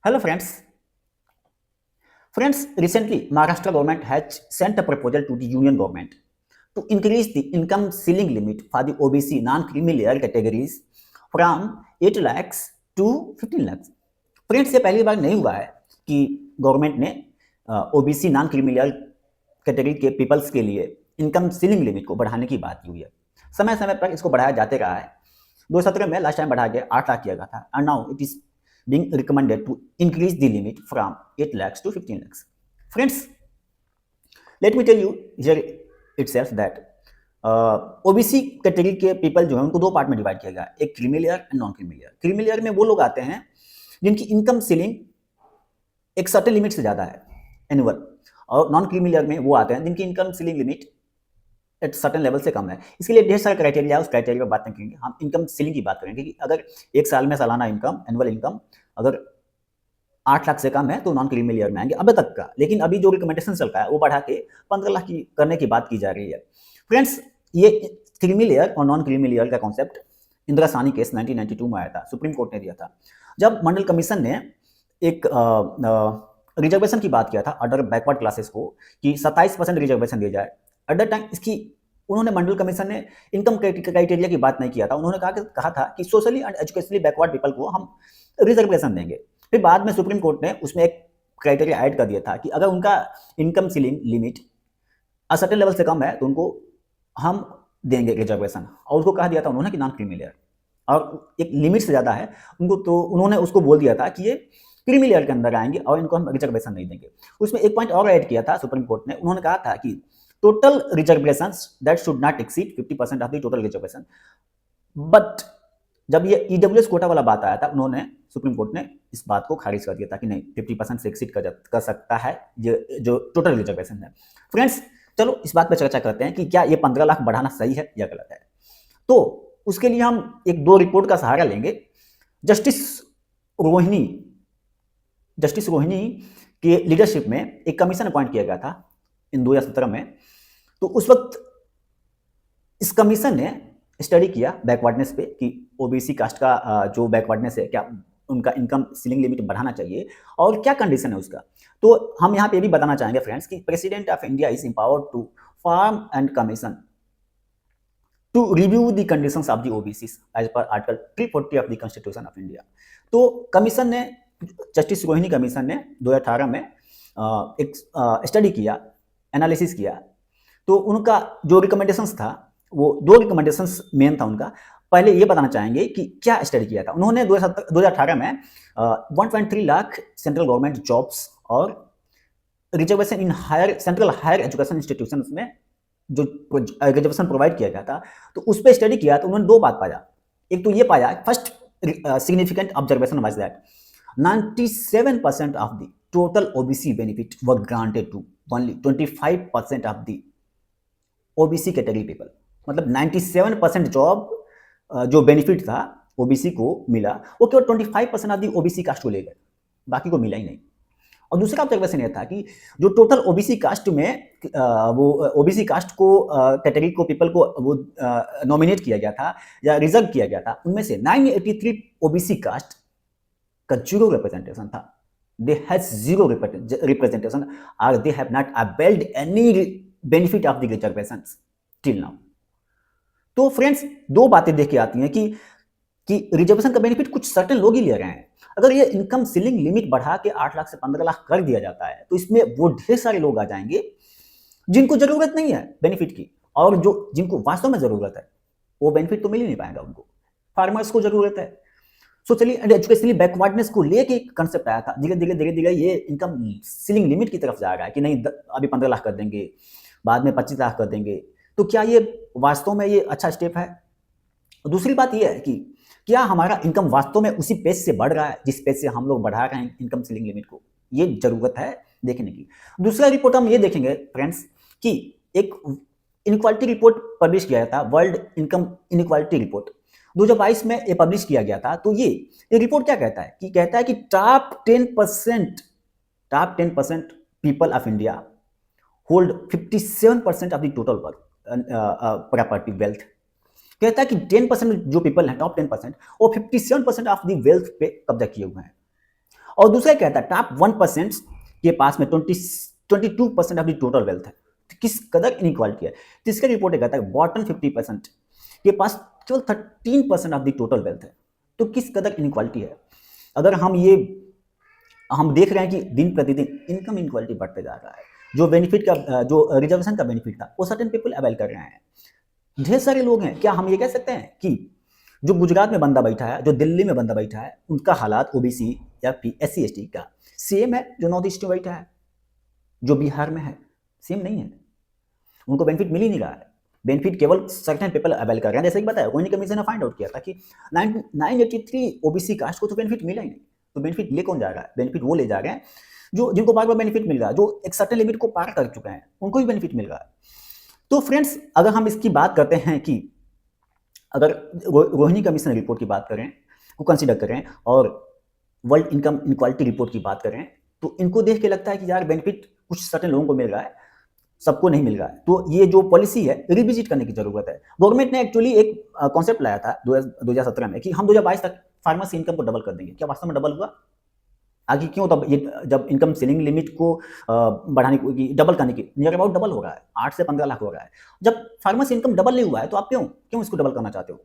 Hello friends. Friends, recently Maharashtra government has sent a proposal to the union government to increase the income ceiling limit for the OBC non-creamy layer categories from 8 lakhs to 15 lakhs. Friends, ये पहली बार नहीं हुआ है कि government ने OBC non creamy layer category के peoples के लिए इनकम सीलिंग लिमिट को बढ़ाने की बात की हुई है। समय समय पर इसको बढ़ाया जाते रहा है। 2017 में लास्ट टाइम बढ़ा के 8 लाख किया गया था and now it is being recommended to increase the limit from 8 lakhs to 15 lakhs. Friends, let me tell you here itself that OBC category के पीपल जो है उनको दो पार्ट में डिवाइड किया गया, एक creamy layer and non creamy layer. Creamy layer में वो लोग आते हैं जिनकी इनकम सीलिंग एक सर्टेन लिमिट से ज़्यादा है एनुअल, और नॉन क्रीमी लेयर में वो आते हैं जिनकी income ceiling limit at certain level से कम है। इसके लिए ढेर सारे क्राइटेरिया है, उस क्राइटेरिया पर बात नहीं करेंगे। हम इनकम सीलिंग की बात करेंगे कि अगर एक साल में सालाना इनकम, एनुअल इनकम अगर 8 लाख से कम है तो नॉन क्रीमी लेयर में आएंगे अब तक का। लेकिन अभी जो रिकमेंडेशन चल रहा है वो बढ़ा के 15 लाख की करने की बात की जा रही है। फ्रेंड्स, ये क्रीमी लेयर और नॉन क्रीमी लेयर का कॉन्सेप्ट इंदिरा साहनी केस 1992 में आया था, सुप्रीम कोर्ट ने दिया था, जब मंडल कमीशन ने एक रिजर्वेशन की बात किया था अदर बैकवर्ड क्लासेस को कि 27% रिजर्वेशन दिया जाए। एट द टाइम इसकी उन्होंने मंडल कमीशन ने इनकम क्राइटेरिया की बात नहीं किया था। उन्होंने कहा था कि socially and educationally backward people को हम रिजर्वेशन देंगे। फिर बाद में सुप्रीम कोर्ट ने उसमें एक क्राइटेरिया ऐड कर दिया था कि अगर उनका income ceiling limit certain level से कम है तो उनको हम देंगे रिजर्वेशन, और उसको कहा दिया था उन्होंने कि नॉन क्रीमी लेयर, और एक लिमिट से ज़्यादा है उनको तो उन्होंने उसको बोल दिया था कि ये क्रीमी लेयर के अंदर आएंगे और इनको हम रिजर्वेशन नहीं देंगे। उसमें एक पॉइंट और ऐड किया था सुप्रीम कोर्ट ने, उन्होंने कहा था कि total reservations that should not exceed 50% of the total reservation. But जब ये ईडब्ल्यूएस कोटा वाला बात आया था, उन्होंने सुप्रीम कोर्ट ने इस बात को खारिज कर दिया था कि नहीं, 50% से एक्सीड कर सकता है ये जो टोटल रिजर्वेशन है। फ्रेंड्स, चलो इस बात पर चर्चा करते हैं कि क्या ये 15 लाख बढ़ाना सही है या गलत है। तो उसके लिए हम एक दो रिपोर्ट का सहारा लेंगे। जस्टिस रोहिणी के लीडरशिप में एक कमीशन अपॉइंट किया गया था इन 2017 में। तो उस वक्त इस कमीशन ने स्टडी किया बैकवर्डनेस पे कि ओबीसी कास्ट का जो बैकवर्डनेस है, क्या उनका इनकम सीलिंग लिमिट बढ़ाना चाहिए और क्या कंडीशन है उसका। तो हम यहाँ पे भी बताना चाहेंगे फ्रेंड्स कि president of India is empowered to form and commission to review the conditions of the OBC as per article 340 of the constitution of India. तो कमीशन ने, जस्टिस रोहिणी कमीशन ने 2018 में एक स्टडी किया, एनालिसिस किया। तो उनका जो रिकमेंडेशंस था, वो दो रिकमेंडेशंस मेन था उनका। पहले ये बताना चाहेंगे कि क्या स्टडी किया था उन्होंने 2018 में 1.3 लाख सेंट्रल गवर्नमेंट जॉब्स और reservation in central higher education institutions में जो रिजर्वेशन प्रोवाइड किया गया था, तो उस पर स्टडी किया। तो उन्होंने दो बात पाया। एक तो ये पाया, first significant observation was that 97% of the total OBC benefit were granted to only 25% of the OBC category people। मतलब 97% जॉब जो बेनिफिट था ओबीसी को मिला, वो केवल 25% ऑफ दी ओबीसी कास्ट को ले गए, बाकी को मिला ही नहीं। और दूसरा ऑब्जर्वेशन यह था कि जो टोटल ओबीसी कास्ट में वो ओबीसी कास्ट को कैटेगरी को पीपल को वो नॉमिनेट किया गया था या रिजर्व किया गया था, उनमें से 983 ओबीसी कास्ट का जीरो रिप्रेजेंटेशन था। They has zero representation or they have not availed any benefit of the reservations till now। तो फ्रेंड्स, दो बातें देख के आती हैं कि रिजर्वेशन का बेनिफिट कुछ सर्टेन लोग ही ले रहे हैं। अगर ये इनकम सीलिंग लिमिट बढ़ा के 8 लाख से 15 लाख कर दिया जाता है तो इसमें वो ढेर सारे लोग आ जाएंगे जिनको जरूरत नहीं है बेनिफिट की, और जो जिनको वास्तव में जरूरत है वो बेनिफिट तो मिल ही नहीं पाएगा। उनको फार्मर्स को जरूरत है, सोशली एंड एजुकेशनली बैकवर्डनेस को लेके एक कंसेप्ट आया था। धीरे धीरे ये इनकम सीलिंग लिमिट की तरफ जा रहा है कि नहीं, अभी 15 लाख कर देंगे, बाद में 25 लाख कर देंगे। तो क्या ये वास्तव में ये अच्छा स्टेप है? दूसरी बात ये है कि क्या हमारा इनकम वास्तव में उसी पेज से बढ़ रहा है जिस पेज से हम लोग बढ़ा रहे हैं इनकम सीलिंग लिमिट को? ये जरूरत है देखने की। दूसरा रिपोर्ट हम ये देखेंगे फ्रेंड्स कि एक इनक्वालिटी रिपोर्ट पब्लिश किया था, वर्ल्ड इनकम इनक्वालिटी रिपोर्ट 2022 में ये पब्लिश किया गया था। तो ये रिपोर्ट क्या कहता है कि top 10% people of India hold 57% of the total property wealth. कहता है कि 10% जो पीपल हैं, टॉप 10%, वो 57% ऑफ द वेल्थ पे कब्जा किए हुए हैं। और दूसरा कहता है टॉप 1% के पास में 22% ऑफ द टोटल वेल्थ है। तो किस कदर इनइक्वालिटी है। तीसरा रिपोर्ट कहता है बॉटम 50% के पास केवल 13% ऑफ द टोटल वेल्थ है। तो किस कदर इनइक्वालिटी है। अगर हम देख रहे हैं कि दिन प्रतिदिन इनकम इनइक्वालिटी बढ़ते जा रहा है। जो बेनिफिट का जो रिजर्वेशन का बेनिफिट था वो सर्टेन पीपल अवेल कर रहे हैं। ढेर सारे लोग हैं। क्या हम ये कह सकते हैं कि जो गुजरात में बंदा बैठा है, जो दिल्ली में बंदा बैठा है, उनका हालात ओबीसी या SC ST का सेम है जो नॉर्थ ईस्ट में बैठा है, जो बिहार में है? सेम नहीं है। उनको बेनिफिट मिल ही नहीं रहा है। बेनिफिट केवल सर्टेन पीपल अवेल कर रहे हैं। जैसे कि बताया रोहिणी कमीशन ने फाइंड आउट किया था कि 983 ओबीसी कास्ट को तो बेनिफिट मिला ही नहीं। तो बेनिफिट ले कौन जा रहा है? बेनिफिट वो ले जा रहे हैं जो जिनको बार बार बेनिफिट मिल रहा है, जो एक सर्टेन लिमिट को पार कर चुके हैं, उनको भी बेनिफिट मिल रहा है। तो फ्रेंड्स, अगर हम इसकी बात करते हैं कि अगर रोहिणी कमीशन रिपोर्ट की बात करें, को कंसीडर करें और वर्ल्ड इनकम इनक्वालिटी रिपोर्ट की बात करें, तो इनको देख के लगता है कि यार बेनिफिट कुछ सर्टेन लोगों को मिल रहा है, सबको नहीं मिल रहा है। तो ये जो पॉलिसी है रिविजिट करने की जरूरत है। गवर्नमेंट ने एक्चुअली एक कॉन्सेप्ट लाया था 2017 में कि हम 2022 तक फार्मर्स इनकम को डबल कर देंगे। क्या वास्तव में डबल हुआ? आगे क्यों? तब ये जब इनकम सीलिंग लिमिट को बढ़ाने की, डबल करने की, नियर अबाउट डबल हो रहा है, 8 से 15 लाख हो रहा है। जब फार्मर्स इनकम डबल नहीं हुआ है तो आप क्यों इसको डबल करना चाहते हो?